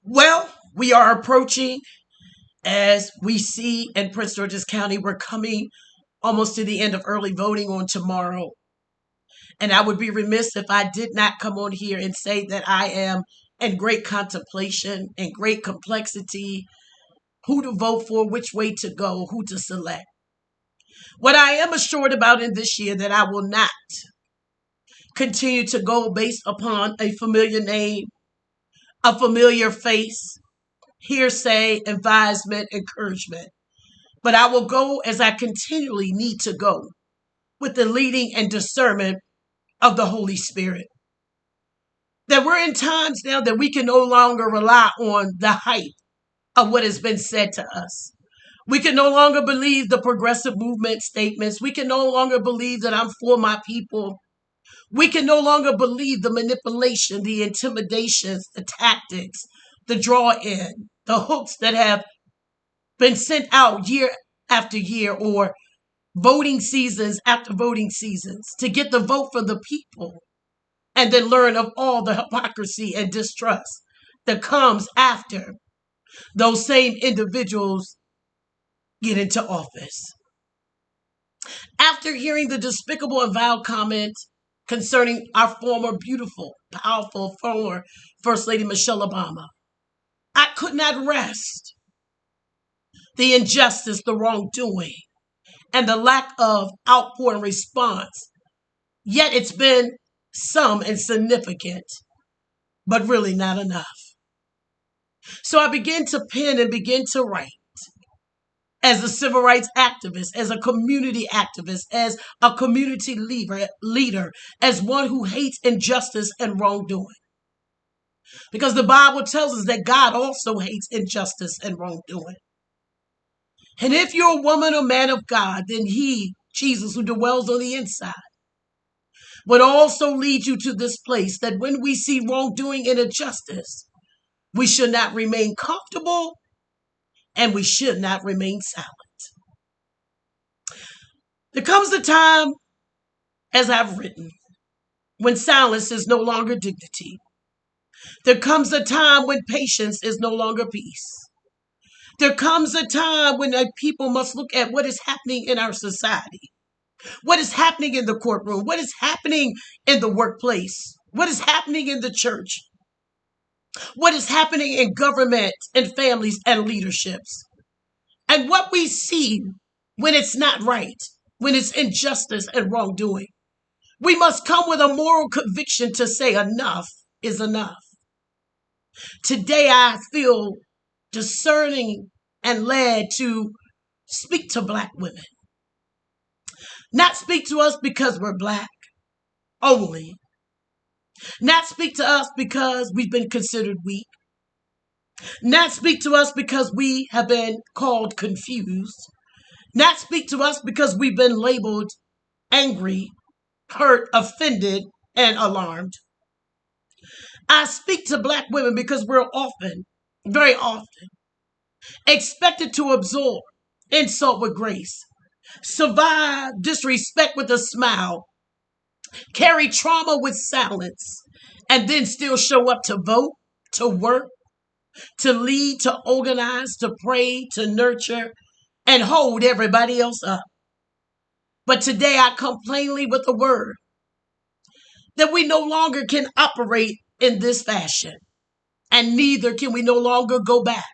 Well, we are approaching, as we see in Prince George's County, we're coming almost to the end of early voting on tomorrow. And I would be remiss if I did not come on here and say that I am in great contemplation and great complexity, who to vote for, which way to go, who to select. What I am assured about in this year that I will not continue to go based upon a familiar name, a familiar face, hearsay, advisement, encouragement. But I will go as I continually need to go with the leading and discernment of the Holy Spirit. That we're in times now that we can no longer rely on the hype of what has been said to us. We can no longer believe the progressive movement statements. We can no longer believe that I'm for my people. We can no longer believe the manipulation, the intimidations, the tactics, the draw in, the hooks that have been sent out year after year or voting seasons after voting seasons to get the vote for the people and then learn of all the hypocrisy and distrust that comes after those same individuals get into office. After hearing the despicable and vile comments concerning our former beautiful, powerful former First Lady Michelle Obama, I could not rest. The injustice, the wrongdoing, and the lack of outpouring response. Yet it's been some and significant, but really not enough. So I began to pen and begin to write as a civil rights activist, as a community activist, as a community leader, as one who hates injustice and wrongdoing. Because the Bible tells us that God also hates injustice and wrongdoing. And if you're a woman or man of God, then he, Jesus, who dwells on the inside, would also lead you to this place that when we see wrongdoing and injustice, we should not remain comfortable and we should not remain silent. There comes a time, as I've written, when silence is no longer dignity. There comes a time when patience is no longer peace. There comes a time when people must look at what is happening in our society, what is happening in the courtroom, what is happening in the workplace, what is happening in the church, what is happening in government and families and leaderships. And what we see when it's not right, when it's injustice and wrongdoing. We must come with a moral conviction to say enough is enough. Today I feel discerning and led to speak to Black women. Not speak to us because we're Black only. Not speak to us because we've been considered weak. Not speak to us because we have been called confused. Not speak to us because we've been labeled angry, hurt, offended, and alarmed. I speak to Black women because we're often, very often, expected to absorb insult with grace, survive disrespect with a smile, carry trauma with silence, and then still show up to vote, to work, to lead, to organize, to pray, to nurture, and hold everybody else up. But today I come plainly with a word that we no longer can operate in this fashion, and neither can we no longer go back.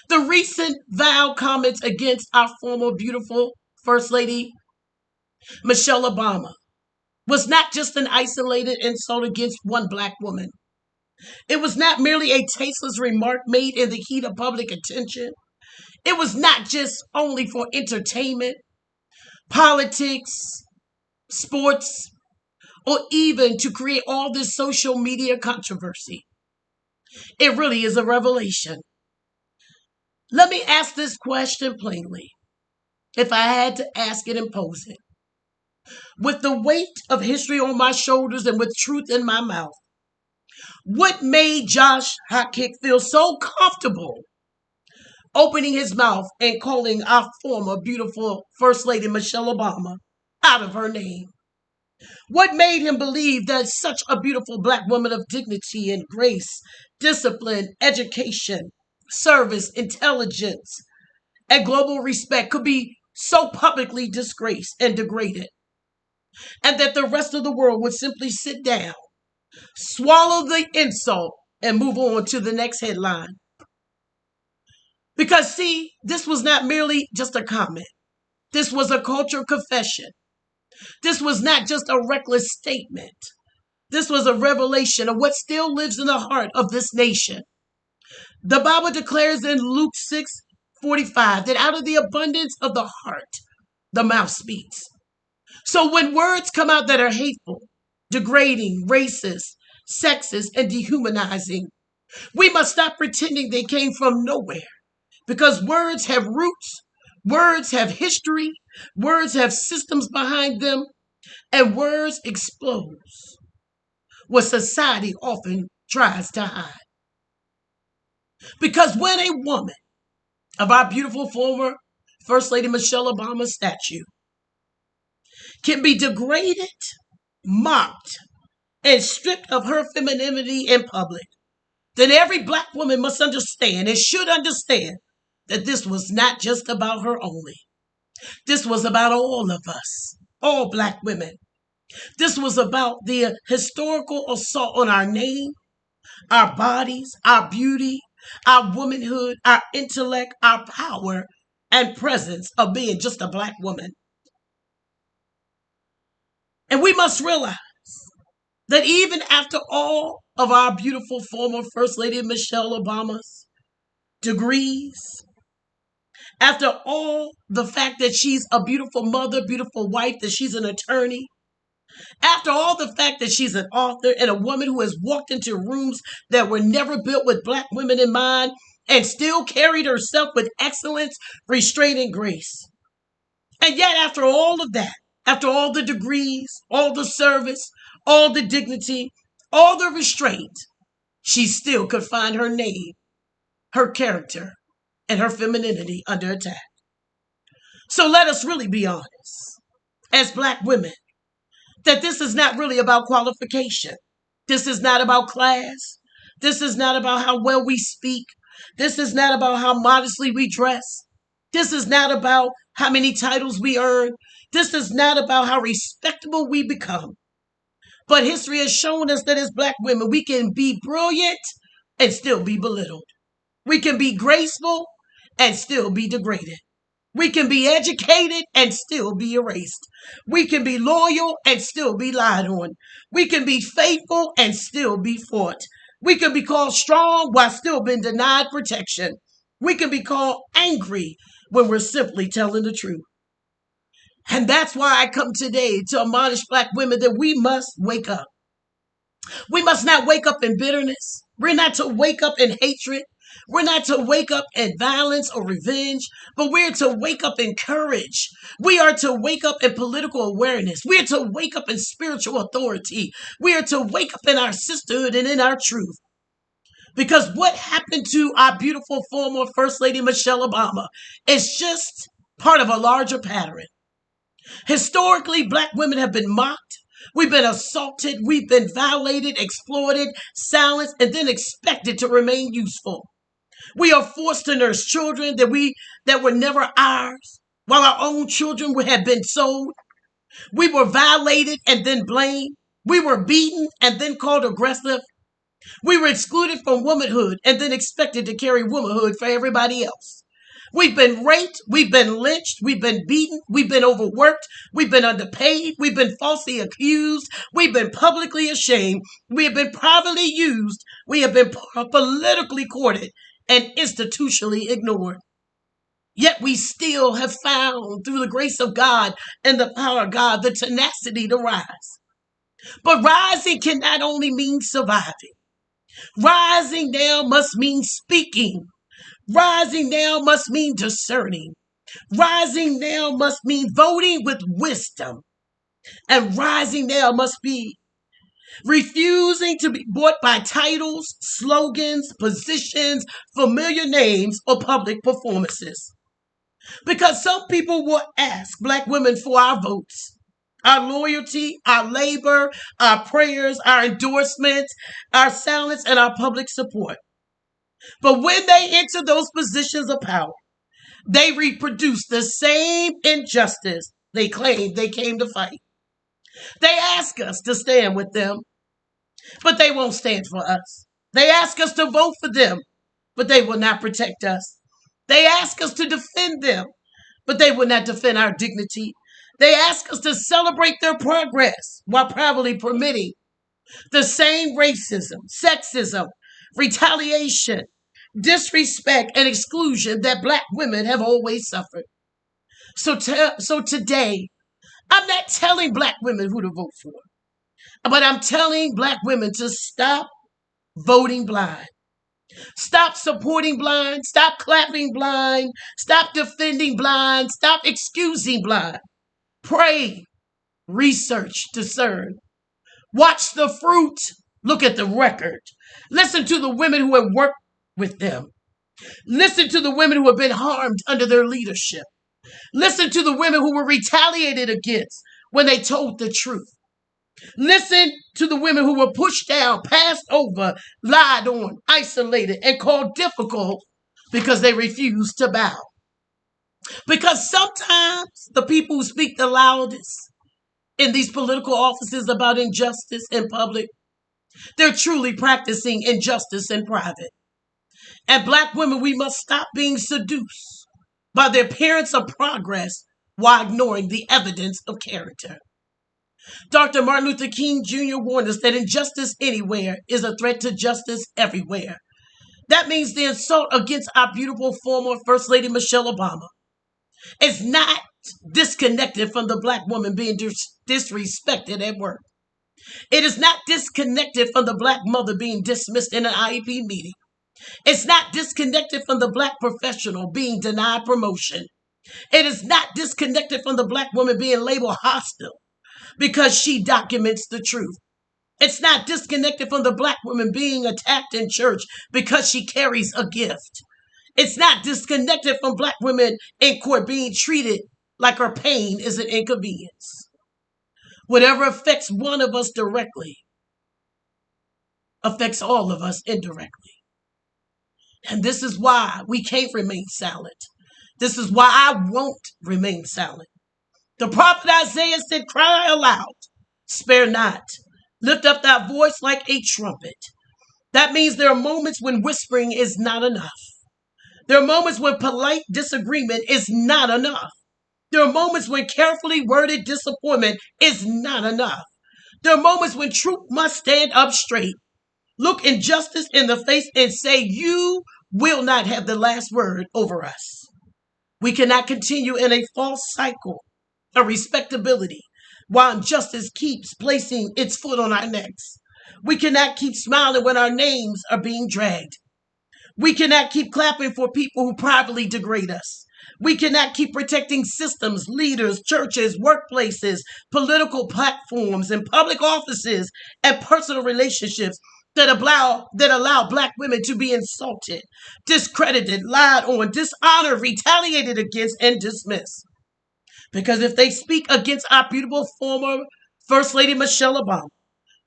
The recent vile comments against our former beautiful First Lady Michelle Obama was not just an isolated insult against one Black woman. It was not merely a tasteless remark made in the heat of public attention. It was not just only for entertainment, politics, sports, or even to create all this social media controversy. It really is a revelation. Let me ask this question plainly, if I had to ask it and pose it. With the weight of history on my shoulders and with truth in my mouth, what made Josh Hotkick feel so comfortable opening his mouth and calling our former beautiful First Lady Michelle Obama out of her name? What made him believe that such a beautiful black woman of dignity and grace, discipline, education, service, intelligence, and global respect could be so publicly disgraced and degraded, and that the rest of the world would simply sit down, swallow the insult, and move on to the next headline? Because, see, this was not merely just a comment. This was a cultural confession. This was not just a reckless statement. This was a revelation of what still lives in the heart of this nation. The Bible declares in Luke 6:45 that out of the abundance of the heart, the mouth speaks. So when words come out that are hateful, degrading, racist, sexist, and dehumanizing, we must stop pretending they came from nowhere, because words have roots, words have history, words have systems behind them, and words expose what society often tries to hide. Because when a woman of our beautiful former First Lady Michelle Obama's statue can be degraded, mocked, and stripped of her femininity in public, then every black woman must understand and should understand that this was not just about her only. This was about all of us, all black women. This was about the historical assault on our name, our bodies, our beauty, our womanhood, our intellect, our power, and presence of being just a black woman. And we must realize that even after all of our beautiful former First Lady Michelle Obama's degrees, after all the fact that she's a beautiful mother, beautiful wife, that she's an attorney, after all the fact that she's an author and a woman who has walked into rooms that were never built with black women in mind and still carried herself with excellence, restraint, and grace. And yet, after all of that, after all the degrees, all the service, all the dignity, all the restraint, she still could find her name, her character, and her femininity under attack. So let us really be honest, as black women, that this is not really about qualification. This is not about class. This is not about how well we speak. This is not about how modestly we dress. This is not about how many titles we earn. This is not about how respectable we become. But history has shown us that as black women, we can be brilliant and still be belittled. We can be graceful and still be degraded. We can be educated and still be erased. We can be loyal and still be lied on. We can be faithful and still be fought. We can be called strong while still being denied protection. We can be called angry when we're simply telling the truth. And that's why I come today to admonish black women that we must wake up. We must not wake up in bitterness. We're not to wake up in hatred. We're not to wake up in violence or revenge, but we're to wake up in courage. We are to wake up in political awareness. We are to wake up in spiritual authority. We are to wake up in our sisterhood and in our truth. Because what happened to our beautiful former First Lady Michelle Obama is just part of a larger pattern. Historically, black women have been mocked. We've been assaulted. We've been violated, exploited, silenced, and then expected to remain useful. We are forced to nurse children that were never ours, while our own children had been sold. We were violated and then blamed. We were beaten and then called aggressive. We were excluded from womanhood and then expected to carry womanhood for everybody else. We've been raped, we've been lynched, we've been beaten, we've been overworked, we've been underpaid, we've been falsely accused, we've been publicly ashamed, we have been privately used, we have been politically courted and institutionally ignored. Yet we still have found, through the grace of God and the power of God, the tenacity to rise. But rising can not only mean surviving. Rising now must mean speaking. Rising now must mean discerning. Rising now must mean voting with wisdom. And rising now must be refusing to be bought by titles, slogans, positions, familiar names, or public performances. Because some people will ask black women for our votes, our loyalty, our labor, our prayers, our endorsements, our silence, and our public support. But when they enter those positions of power, they reproduce the same injustice they claim they came to fight. They ask us to stand with them, but they won't stand for us. They ask us to vote for them, but they will not protect us. They ask us to defend them, but they will not defend our dignity. They ask us to celebrate their progress while proudly permitting the same racism, sexism, retaliation, disrespect, and exclusion that Black women have always suffered. So today, I'm not telling Black women who to vote for, but I'm telling Black women to stop voting blind. Stop supporting blind. Stop clapping blind. Stop defending blind. Stop excusing blind. Pray, research, discern. Watch the fruit. Look at the record. Listen to the women who have worked with them. Listen to the women who have been harmed under their leadership. Listen to the women who were retaliated against when they told the truth. Listen to the women who were pushed down, passed over, lied on, isolated, and called difficult because they refused to bow. Because sometimes the people who speak the loudest in these political offices about injustice in public, they're truly practicing injustice in private. And Black women, we must stop being seduced by the appearance of progress while ignoring the evidence of character. Dr. Martin Luther King Jr. warned us that injustice anywhere is a threat to justice everywhere. That means the assault against our beautiful former First Lady Michelle Obama is not disconnected from the Black woman being disrespected at work. It is not disconnected from the Black mother being dismissed in an IEP meeting. It's not disconnected from the Black professional being denied promotion. It is not disconnected from the Black woman being labeled hostile because she documents the truth. It's not disconnected from the Black woman being attacked in church because she carries a gift. It's not disconnected from Black women in court being treated like her pain is an inconvenience. Whatever affects one of us directly affects all of us indirectly. And this is why we can't remain silent. This is why I won't remain silent. The prophet Isaiah said, cry aloud, spare not, lift up thy voice like a trumpet. That means there are moments when whispering is not enough. There are moments when polite disagreement is not enough. There are moments when carefully worded disappointment is not enough. There are moments when truth must stand up straight. Look injustice in the face and say, you will not have the last word over us. We cannot continue in a false cycle of respectability while injustice keeps placing its foot on our necks. We cannot keep smiling when our names are being dragged. We cannot keep clapping for people who privately degrade us. We cannot keep protecting systems, leaders, churches, workplaces, political platforms, and public offices and personal relationships that allow Black women to be insulted, discredited, lied on, dishonored, retaliated against, and dismissed. Because if they speak against our beautiful former First Lady Michelle Obama,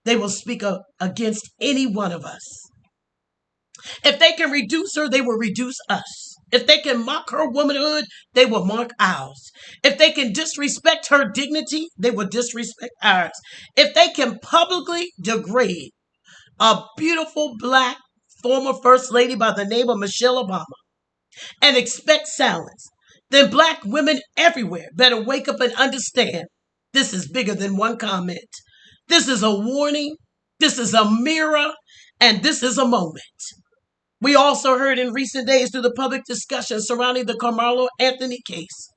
they will speak against any one of us. If they can reduce her, they will reduce us. If they can mock her womanhood, they will mock ours. If they can disrespect her dignity, they will disrespect ours. If they can publicly degrade a beautiful Black former First Lady by the name of Michelle Obama and expect silence, then Black women everywhere better wake up and understand this is bigger than one comment. This is a warning, this is a mirror, and this is a moment. We also heard in recent days through the public discussion surrounding the Carmelo Anthony case,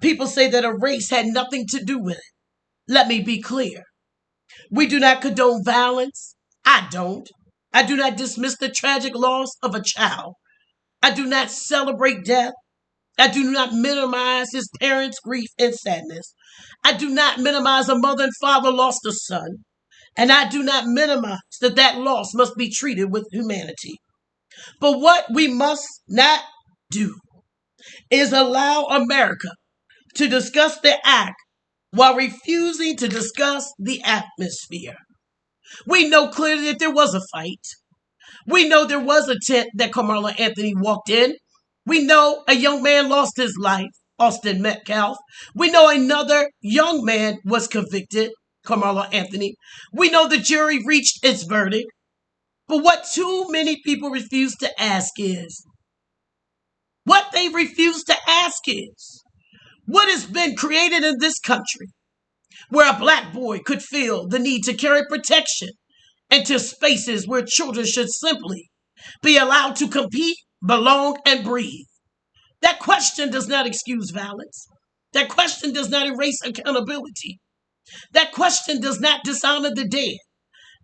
people say that a race had nothing to do with it. Let me be clear. We do not condone violence. I don't. I do not dismiss the tragic loss of a child. I do not celebrate death. I do not minimize his parents' grief and sadness. I do not minimize a mother and father lost a son. And I do not minimize that loss must be treated with humanity. But what we must not do is allow America to discuss the act while refusing to discuss the atmosphere. We know clearly that there was a fight. We know there was a tent that Carmelo Anthony walked in. We know a young man lost his life, Austin Metcalf. We know another young man was convicted, Carmelo Anthony. We know the jury reached its verdict. But what too many people refuse to ask is, what they refuse to ask is, what has been created in this country where a black boy could feel the need to carry protection into spaces where children should simply be allowed to compete, belong, and breathe. That question does not excuse violence. That question does not erase accountability. That question does not dishonor the dead.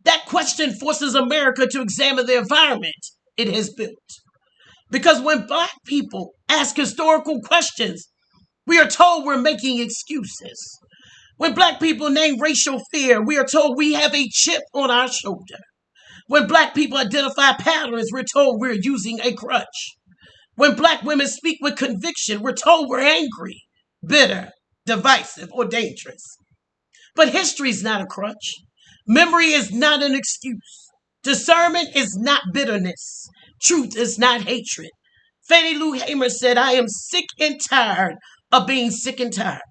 That question forces America to examine the environment it has built. Because when black people ask historical questions, we are told we're making excuses. When black people name racial fear, we are told we have a chip on our shoulder. When black people identify patterns, we're told we're using a crutch. When black women speak with conviction, we're told we're angry, bitter, divisive, or dangerous. But history is not a crutch. Memory is not an excuse. Discernment is not bitterness. Truth is not hatred. Fannie Lou Hamer said, I am sick and tired of being sick and tired.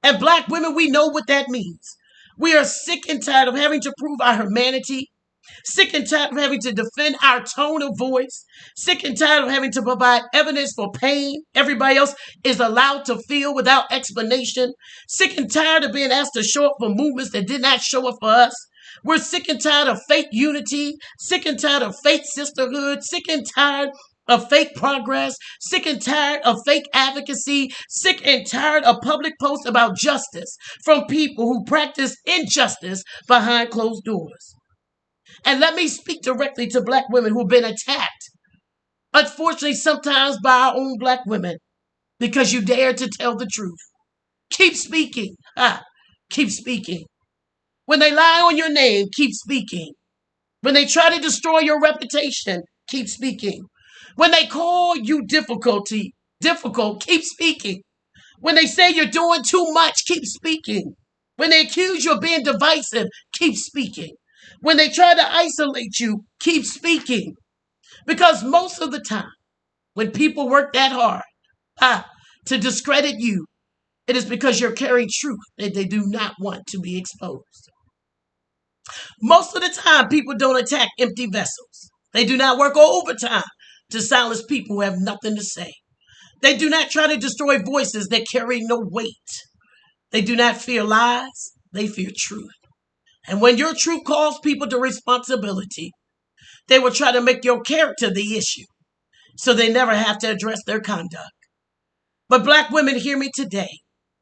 And black women, we know what that means. We are sick and tired of having to prove our humanity, sick and tired of having to defend our tone of voice, sick and tired of having to provide evidence for pain everybody else is allowed to feel without explanation, sick and tired of being asked to show up for movements that did not show up for us. We're sick and tired of fake unity, sick and tired of fake sisterhood, sick and tired of fake progress, sick and tired of fake advocacy, sick and tired of public posts about justice from people who practice injustice behind closed doors. And let me speak directly to black women who've been attacked, unfortunately, sometimes by our own black women, because you dare to tell the truth. Keep speaking. Keep speaking. When they lie on your name, keep speaking. When they try to destroy your reputation, keep speaking. When they call you difficult, keep speaking. When they say you're doing too much, keep speaking. When they accuse you of being divisive, keep speaking. When they try to isolate you, keep speaking. Because most of the time, when people work that hard to discredit you, it is because you're carrying truth that they do not want to be exposed. Most of the time, people don't attack empty vessels. They do not work overtime to silence people who have nothing to say. They do not try to destroy voices that carry no weight. They do not fear lies. They fear truth. And when your truth calls people to responsibility, they will try to make your character the issue, so they never have to address their conduct. But black women, hear me today.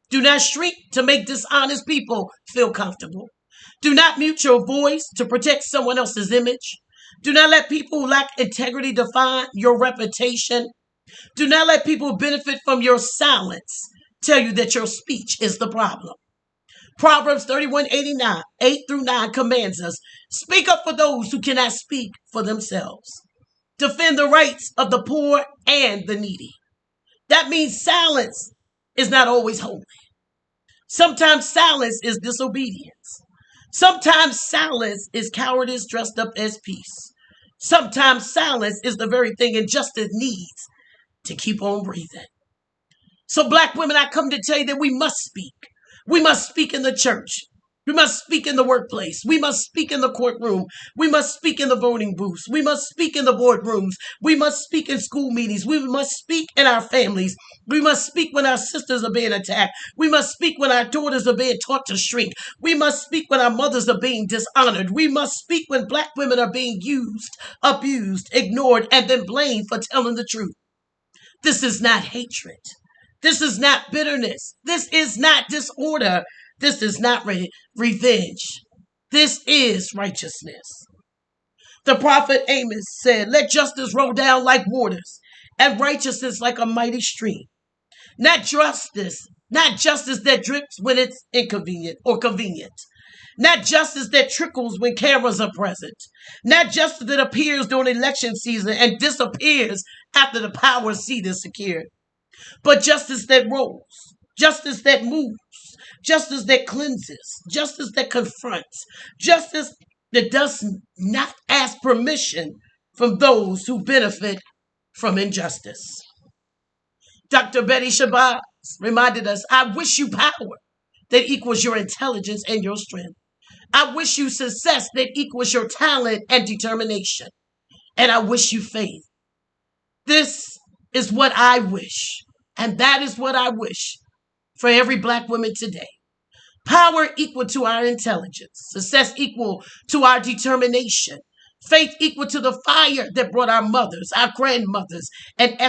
Do not shrink to make dishonest people feel comfortable. Do not mute your voice to protect someone else's image. Do not let people who lack integrity define your reputation. Do not let people who benefit from your silence tell you that your speech is the problem. Proverbs 31:89, 8 through 9 commands us, speak up for those who cannot speak for themselves. Defend the rights of the poor and the needy. That means silence is not always holy. Sometimes silence is disobedience. Sometimes silence is cowardice dressed up as peace. Sometimes silence is the very thing injustice needs to keep on breathing. So black women, I come to tell you that we must speak. We must speak in the church. We must speak in the workplace. We must speak in the courtroom. We must speak in the voting booths. We must speak in the boardrooms. We must speak in school meetings. We must speak in our families. We must speak when our sisters are being attacked. We must speak when our daughters are being taught to shrink. We must speak when our mothers are being dishonored. We must speak when black women are being used, abused, ignored, and then blamed for telling the truth. This is not hatred. This is not bitterness. This is not disorder. This is not revenge. This is righteousness. The prophet Amos said, let justice roll down like waters and righteousness like a mighty stream. Not justice that drips when it's inconvenient or convenient. Not justice that trickles when cameras are present. Not justice that appears during election season and disappears after the power seat is secured. But justice that rolls, justice that moves, justice that cleanses, justice that confronts, justice that does not ask permission from those who benefit from injustice. Dr. Betty Shabazz reminded us, I wish you power that equals your intelligence and your strength. I wish you success that equals your talent and determination. And I wish you faith. This is what I wish. And that is what I wish for every Black woman today. Power equal to our intelligence. Success equal to our determination. Faith equal to the fire that brought our mothers, our grandmothers, and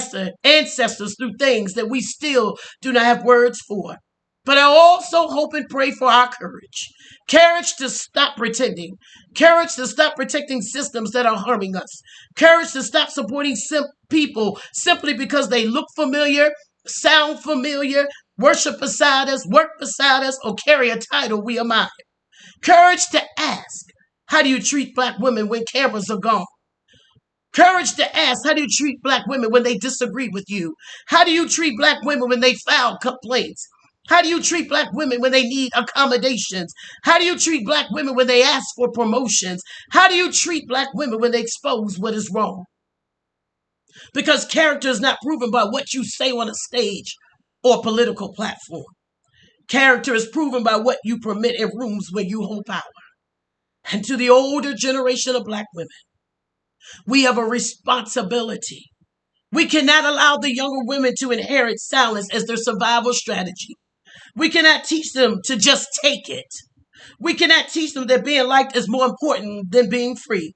ancestors through things that we still do not have words for. But I also hope and pray for our courage. Courage to stop pretending. Courage to stop protecting systems that are harming us. Courage to stop supporting people simply because they look familiar, sound familiar, worship beside us, work beside us, or carry a title we admire. Courage to ask, how do you treat Black women when cameras are gone? Courage to ask, how do you treat Black women when they disagree with you? How do you treat Black women when they file complaints? How do you treat Black women when they need accommodations? How do you treat Black women when they ask for promotions? How do you treat Black women when they expose what is wrong? Because character is not proven by what you say on a stage or political platform. Character is proven by what you permit in rooms where you hold power. And to the older generation of Black women, we have a responsibility. We cannot allow the younger women to inherit silence as their survival strategy. We cannot teach them to just take it. We cannot teach them that being liked is more important than being free.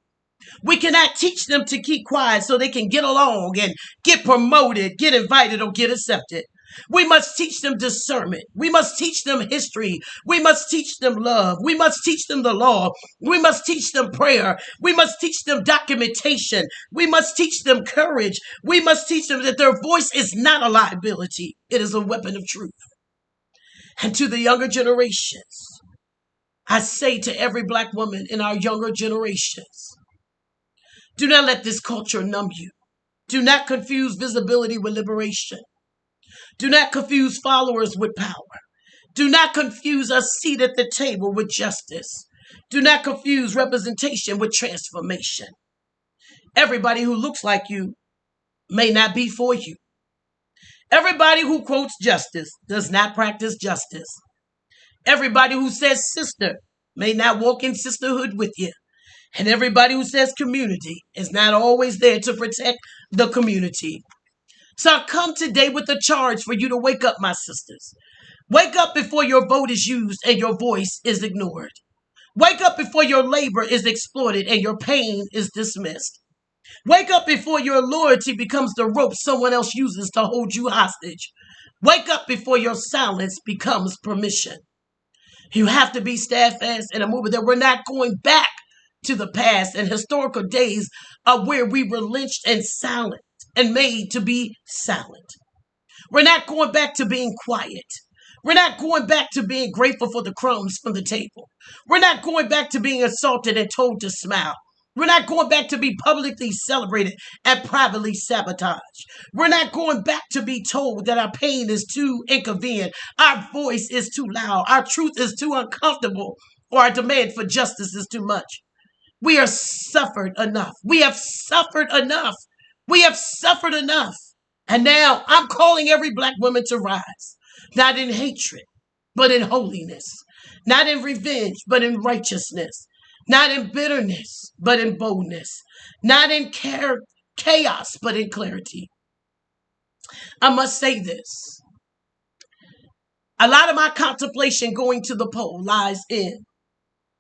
We cannot teach them to keep quiet so they can get along and get promoted, get invited, or get accepted. We must teach them discernment. We must teach them history. We must teach them love. We must teach them the law. We must teach them prayer. We must teach them documentation. We must teach them courage. We must teach them that their voice is not a liability. It is a weapon of truth. And to the younger generations, I say to every Black woman in our younger generations, do not let this culture numb you. Do not confuse visibility with liberation. Do not confuse followers with power. Do not confuse a seat at the table with justice. Do not confuse representation with transformation. Everybody who looks like you may not be for you. Everybody who quotes justice does not practice justice. Everybody who says sister may not walk in sisterhood with you. And everybody who says community is not always there to protect the community. So I come today with a charge for you to wake up, my sisters. Wake up before your vote is used and your voice is ignored. Wake up before your labor is exploited and your pain is dismissed. Wake up before your loyalty becomes the rope someone else uses to hold you hostage. Wake up before your silence becomes permission. You have to be steadfast in a movement that we're not going back to the past and historical days of where we were lynched and silent and made to be silent. We're not going back to being quiet. We're not going back to being grateful for the crumbs from the table. We're not going back to being assaulted and told to smile. We're not going back to be publicly celebrated and privately sabotaged. We're not going back to be told that our pain is too inconvenient, our voice is too loud, our truth is too uncomfortable, or our demand for justice is too much. We have suffered enough. We have suffered enough. We have suffered enough. And now I'm calling every Black woman to rise, not in hatred, but in holiness, not in revenge, but in righteousness, not in bitterness, but in boldness, not in chaos, but in clarity. I must say this. A lot of my contemplation going to the poll lies in,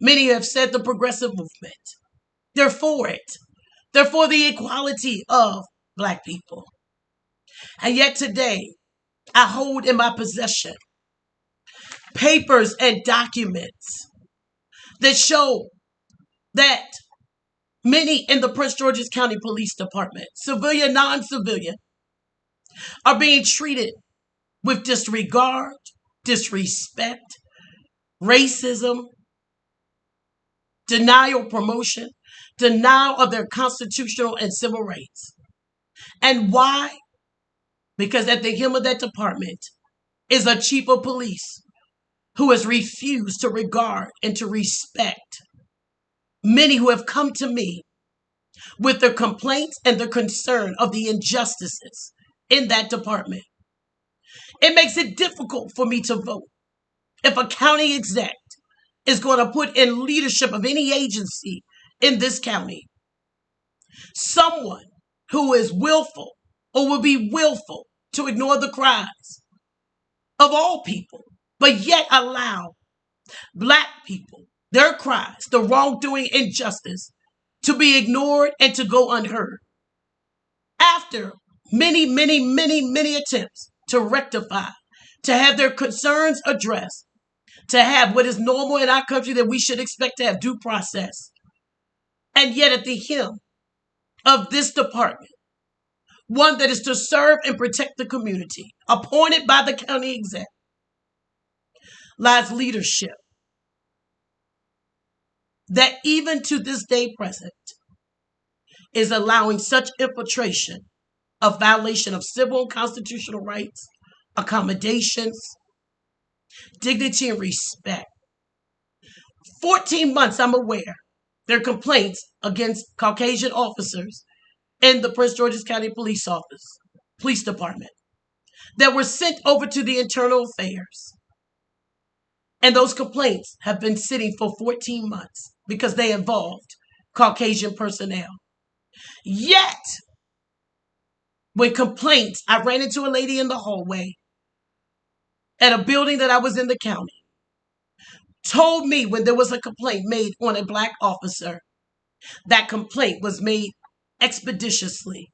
many have said, the progressive movement. They're for it. They're for the equality of Black people. And yet today, I hold in my possession papers and documents that show that many in the Prince George's County Police Department, civilian, non-civilian, are being treated with disregard, disrespect, racism, denial promotion, denial of their constitutional and civil rights. And why? Because at the helm of that department is a chief of police who has refused to regard and to respect many who have come to me with their complaints and their concern of the injustices in that department. It makes it difficult for me to vote if a county exec is going to put in leadership of any agency in this county someone who is willful or will be willful to ignore the cries of all people, but yet allow Black people, their cries, the wrongdoing, injustice to be ignored and to go unheard. After many attempts to rectify, to have their concerns addressed, to have what is normal in our country that we should expect to have due process. And yet at the helm of this department, one that is to serve and protect the community, appointed by the county exec, lies leadership that even to this day present is allowing such infiltration of violation of civil and constitutional rights, accommodations, dignity, and respect. 14 months, I'm aware, there are complaints against Caucasian officers in the Prince George's County Police Department that were sent over to the Internal Affairs. And those complaints have been sitting for 14 months because they involved Caucasian personnel. Yet, when complaints, I ran into a lady in the hallway at a building that I was in the county, told me when there was a complaint made on a Black officer, that complaint was made expeditiously.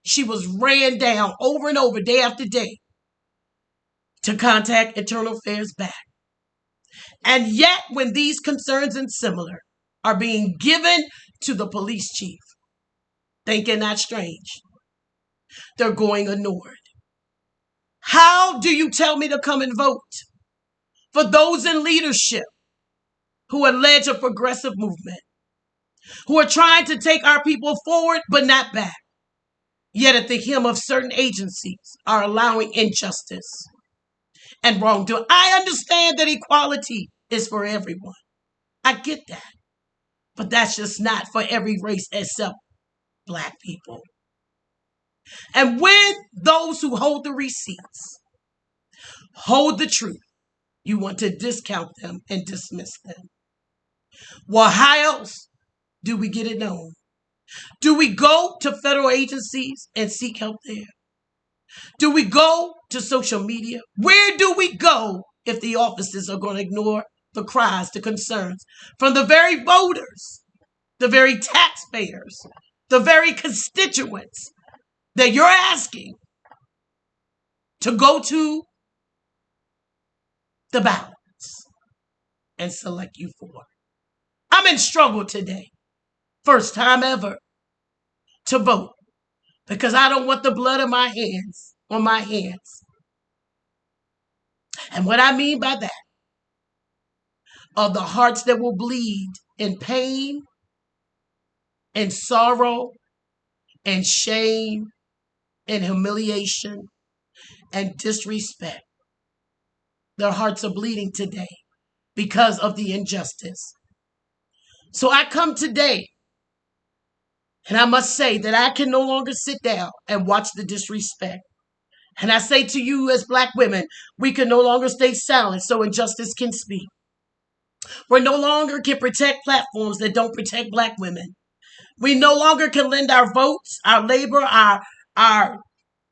She was ran down over and over, day after day, to contact Internal Affairs back. And yet, when these concerns and similar are being given to the police chief, thinking that strange, they're going ignored. How do you tell me to come and vote for those in leadership who allege a progressive movement, who are trying to take our people forward but not back, yet at the helm of certain agencies are allowing injustice and wrongdoing? I understand that equality is for everyone. I get that. But that's just not for every race except Black people. And when those who hold the receipts hold the truth, you want to discount them and dismiss them. Well, how else do we get it known? Do we go to federal agencies and seek help there? Do we go to social media? Where do we go if the offices are going to ignore the cries, the concerns from the very voters, the very taxpayers, the very constituents that you're asking to go to the ballots and select you for? I'm in struggle today, first time ever, to vote because I don't want the blood on my hands. And what I mean by that are the hearts that will bleed in pain and sorrow and shame and humiliation and disrespect. Their hearts are bleeding today because of the injustice. So I come today, and I must say that I can no longer sit down and watch the disrespect. And I say to you as Black women, we can no longer stay silent so injustice can speak. We no longer can protect platforms that don't protect Black women. We no longer can lend our votes, our labor, our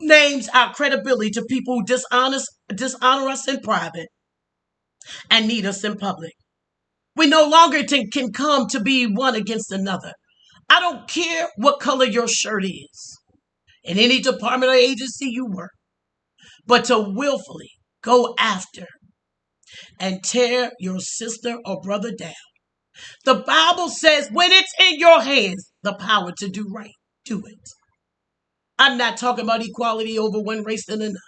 names, our credibility to people who dishonor us in private and need us in public. We no longer can come to be one against another. I don't care what color your shirt is in any department or agency you work, but to willfully go after and tear your sister or brother down. The Bible says when it's in your hands, the power to do right, do it. I'm not talking about equality over one race than another.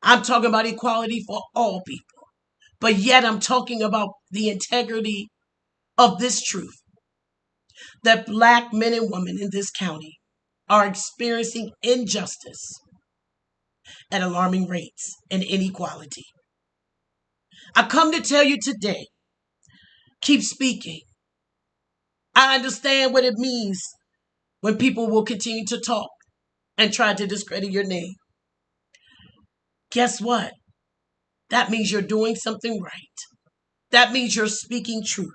I'm talking about equality for all people. But yet I'm talking about the integrity of this truth, that Black men and women in this county are experiencing injustice at alarming rates and inequality. I come to tell you today, keep speaking. I understand what it means when people will continue to talk and try to discredit your name. Guess what? That means you're doing something right. That means you're speaking truth.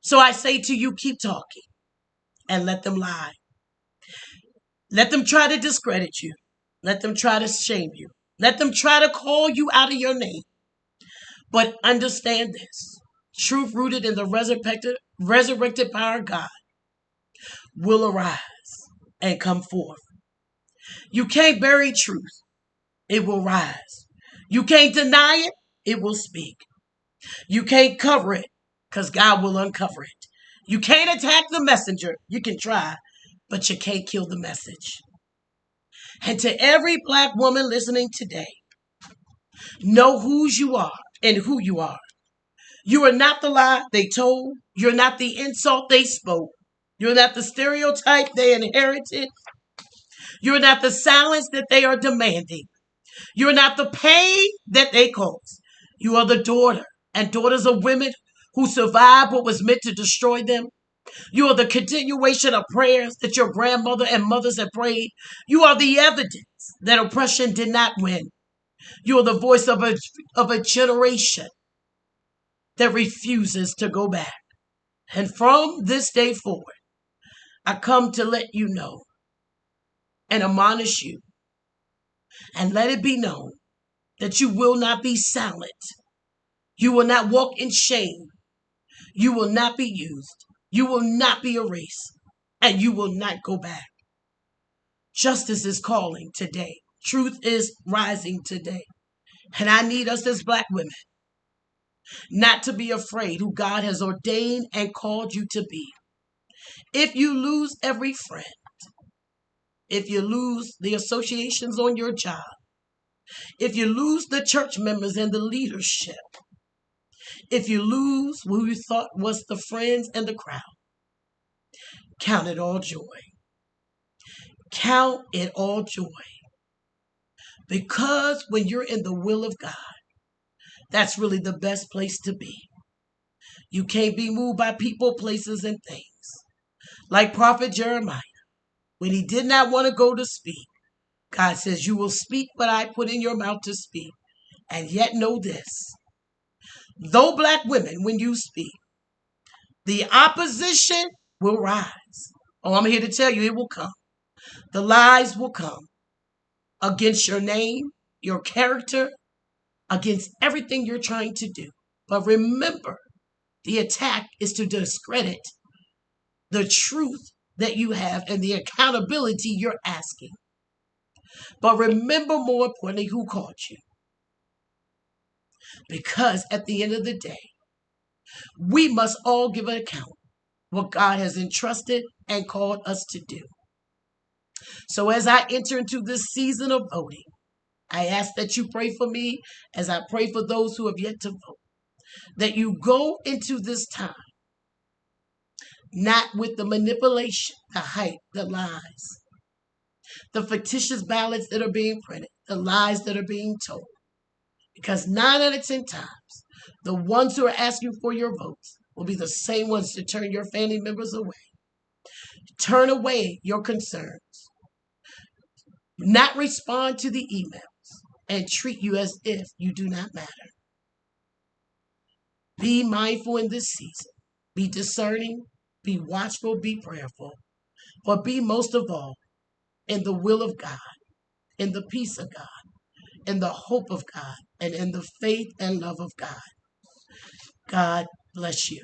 So I say to you, keep talking and let them lie. Let them try to discredit you. Let them try to shame you. Let them try to call you out of your name. But understand this. Truth rooted in the resurrected power of God will arise and come forth. You can't bury truth. It will rise. You can't deny it. It will speak. You can't cover it because God will uncover it. You can't attack the messenger. You can try, but you can't kill the message. And to every black woman listening today, know whose you are and who you are. You are not the lie they told. You're not the insult they spoke. You're not the stereotype they inherited. You're not the silence that they are demanding. You're not the pain that they caused. You are the daughter and daughters of women who survived what was meant to destroy them. You are the continuation of prayers that your grandmother and mothers have prayed. You are the evidence that oppression did not win. You are the voice of a generation that refuses to go back. And from this day forward, I come to let you know and admonish you and let it be known that you will not be silent. You will not walk in shame. You will not be used. You will not be erased. And you will not go back. Justice is calling today. Truth is rising today. And I need us as black women not to be afraid who God has ordained and called you to be. If you lose every friend, if you lose the associations on your job, if you lose the church members and the leadership, if you lose who you thought was the friends and the crowd, count it all joy. Count it all joy. Because when you're in the will of God, that's really the best place to be. You can't be moved by people, places, and things. Like Prophet Jeremiah, when he did not want to go to speak, God says, you will speak what I put in your mouth to speak. And yet know this, though black women, when you speak, the opposition will rise. Oh, I'm here to tell you, it will come. The lies will come against your name, your character, against everything you're trying to do. But remember, the attack is to discredit the truth that you have and the accountability you're asking. But remember, more importantly, who called you. Because at the end of the day, we must all give an account what God has entrusted and called us to do. So as I enter into this season of voting, I ask that you pray for me as I pray for those who have yet to vote. That you go into this time not with the manipulation, the hype, the lies, the fictitious ballots that are being printed, the lies that are being told. Because 9 out of 10 times, the ones who are asking for your votes will be the same ones to turn your family members away. Turn away your concerns. Not respond to the emails and treat you as if you do not matter. Be mindful in this season. Be discerning. Be watchful. Be prayerful. But be most of all in the will of God, in the peace of God, in the hope of God, and in the faith and love of God. God bless you.